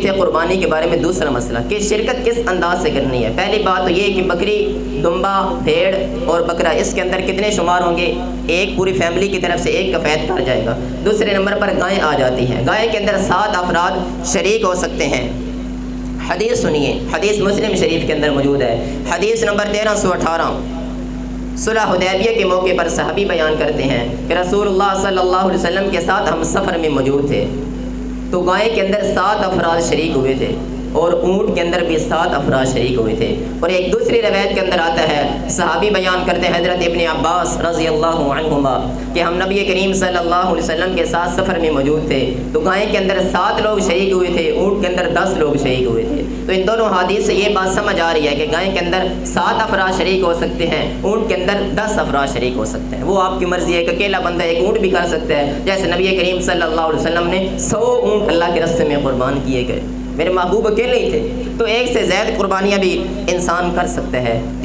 تھے قربانی کے بارے میں دوسرا مسئلہ کہ شرکت کس انداز سے کرنی ہے۔ پہلی بات تو یہ کہ بکری، دمبا، بھیڑ اور بکرا اس کے اندر کتنے شمار ہوں گے؟ ایک پوری فیملی کی طرف سے ایک کا فیض کر جائے گا۔ دوسرے نمبر پر گائیں آ جاتی ہیں۔ گائے کے اندر 7 افراد شریک ہو سکتے ہیں۔ حدیث سنیے، حدیث مسلم شریف کے اندر موجود ہے۔ حدیث نمبر 1318 صلح حدیبیہ کے موقع پر صحابی بیان کرتے ہیں کہ رسول اللہ صلی اللہ علیہ وسلم کے ساتھ ہم سفر میں موجود تھے، تو گائے کے اندر 7 افراد شریک ہوئے تھے اور اونٹ کے اندر بھی 7 افراد شریک ہوئے تھے۔ اور ایک دوسری روایت کے اندر آتا ہے، صحابی بیان کرتے ہیں حضرت ابن عباس رضی اللہ عنہما کہ ہم نبی کریم صلی اللہ علیہ وسلم کے ساتھ سفر میں موجود تھے، تو گائے کے اندر 7 لوگ شریک ہوئے تھے، اونٹ کے اندر 10 لوگ شریک ہوئے تھے۔ تو ان دونوں حدیث سے یہ بات سمجھ آ رہی ہے کہ گائے کے اندر 7 افراد شریک ہو سکتے ہیں، اونٹ کے اندر 10 افراد شریک ہو سکتے ہیں۔ وہ آپ کی مرضی ہے کہ اکیلا بندہ ایک اونٹ بھی کر سکتا ہے، جیسے نبی کریم صلی اللہ علیہ وسلم نے 100 اونٹ اللہ کے راستے میں قربان کیے گئے۔ میرے محبوب اکیلے ہی تھے، تو ایک سے زائد قربانیاں بھی انسان کر سکتا ہے۔